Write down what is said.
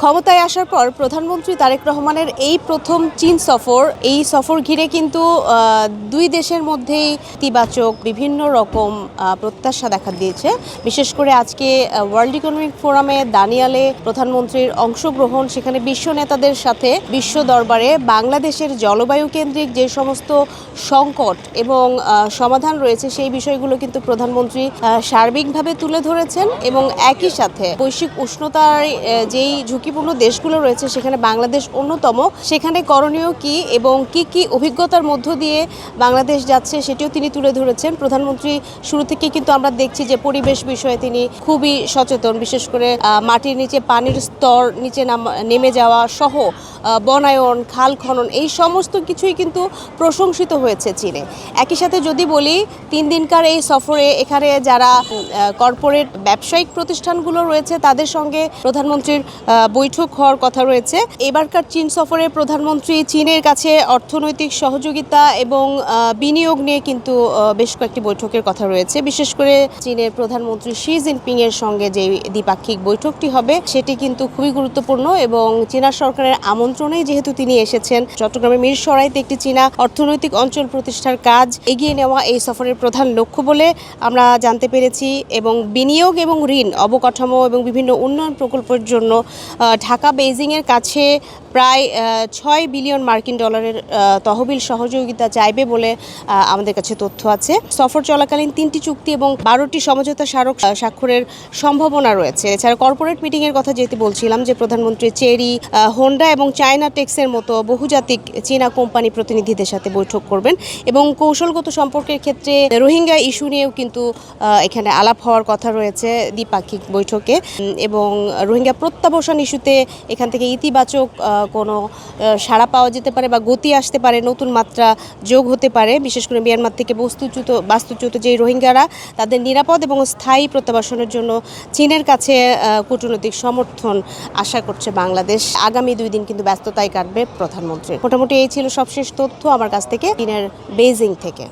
ক্ষমতায় আসার পর প্রধানমন্ত্রী তারেক রহমানের এই প্রথম চীন সফর, এই সফর ঘিরে কিন্তু দুই দেশের মধ্যেই ইতিবাচক বিভিন্ন রকম প্রত্যাশা দেখা দিয়েছে। বিশেষ করে আজকে ওয়ার্ল্ড ইকোনমিক ফোরামে দানিয়ালে প্রধানমন্ত্রীর অংশগ্রহণ, সেখানে বিশ্ব নেতাদের সাথে বিশ্ব দরবারে বাংলাদেশের জলবায়ু কেন্দ্রিক যে সমস্ত সংকট এবং সমাধান রয়েছে সেই বিষয়গুলো কিন্তু প্রধানমন্ত্রী সার্বিকভাবে তুলে ধরেছেন এবং একই সাথে বৈশ্বিক উষ্ণতার যেই ঝুঁকিপূর্ণ দেশগুলো রয়েছে সেখানে বাংলাদেশ অন্যতম, সেখানে করণীয় কি এবং কি অভিজ্ঞতার মধ্য দিয়ে বাংলাদেশ যাচ্ছে সেটিও তিনি তুলে ধরেছেন। প্রধানমন্ত্রী শুরু থেকে কিন্তু আমরা দেখছি যে পরিবেশ বিষয়ে তিনি খুবই সচেতন, বিশেষ করে মাটির নিচে পানির স্তর নিচে নেমে যাওয়া সহ বনায়ন, খাল খনন, এই সমস্ত কিছুই কিন্তু প্রশংসিত হয়েছে চীনে। একই সাথে যদি বলি 3 দিনকার এই সফরে এখানে যারা কর্পোরেট ব্যবসায়িক প্রতিষ্ঠানগুলো রয়েছে তাদের সঙ্গে প্রধানমন্ত্রীর বৈঠক হওয়ার কথা রয়েছে। এবারকার চীন সফরে প্রধানমন্ত্রী চীনের কাছে অর্থনৈতিক সহযোগিতা এবং বিনিয়োগ নিয়ে কিন্তু বেশ কয়েকটি বৈঠকের কথা রয়েছে। বিশেষ করে চীনের প্রধানমন্ত্রী শি জিনপিং এর সঙ্গে যে দ্বিপাক্ষিক বৈঠকটি হবে সেটি কিন্তু খুবই গুরুত্বপূর্ণ এবং চীনা সরকারের আমন্ত্রণেই যেহেতু তিনি এসেছেন, চট্টগ্রামের মিরসরাইতে একটি চীনা অর্থনৈতিক অঞ্চল প্রতিষ্ঠার কাজ এগিয়ে নেওয়া এই সফরের প্রধান লক্ষ্য বলে আমরা জানতে পেরেছি। এবং বিনিয়োগ এবং ঋণ, অবকাঠামো এবং বিভিন্ন উন্নয়ন প্রকল্পের জন্য ঢাকা বেইজিংয়ের কাছে প্রায় 6 বিলিয়ন মার্কিন ডলারের তহবিল সহযোগিতা চাইবে বলে আমাদের কাছে তথ্য আছে। সফর চলাকালীন 3টি চুক্তি এবং 12টি সমঝোতা স্মারক স্বাক্ষরের সম্ভাবনা রয়েছে। এছাড়া কর্পোরেট মিটিংয়ের কথা যেহেতু বলছিলাম যে প্রধানমন্ত্রী চেরি, হোন্ডা এবং চায়না টেক্সের মতো বহুজাতিক চীনা কোম্পানি প্রতিনিধিদের সাথে বৈঠক করবেন এবং কৌশলগত সম্পর্কের ক্ষেত্রে রোহিঙ্গা ইস্যু নিয়েও কিন্তু এখানে আলাপ হওয়ার কথা রয়েছে দ্বিপাক্ষিক বৈঠকে। এবং রোহিঙ্গা প্রত্যাবাসন ইস্যুতে এখান থেকে ইতিবাচক কোনো সাড়া পাওয়া যেতে পারে বা গতি আসতে পারে, নতুন মাত্রা যোগ হতে পারে। বিশেষ করে মিয়ানমার থেকে বাস্তুচ্যুত যে রোহিঙ্গারা, তাদের নিরাপদ এবং স্থায়ী প্রত্যাবাসনের জন্য চীনের কাছে কূটনৈতিক সমর্থন আশা করছে বাংলাদেশ। আগামী 2 দিন কিন্তু ব্যস্ততায় কাটবে প্রধানমন্ত্রী। মোটামুটি এই ছিল সবশেষ তথ্য আমার কাছ থেকে চীনের বেইজিং থেকে।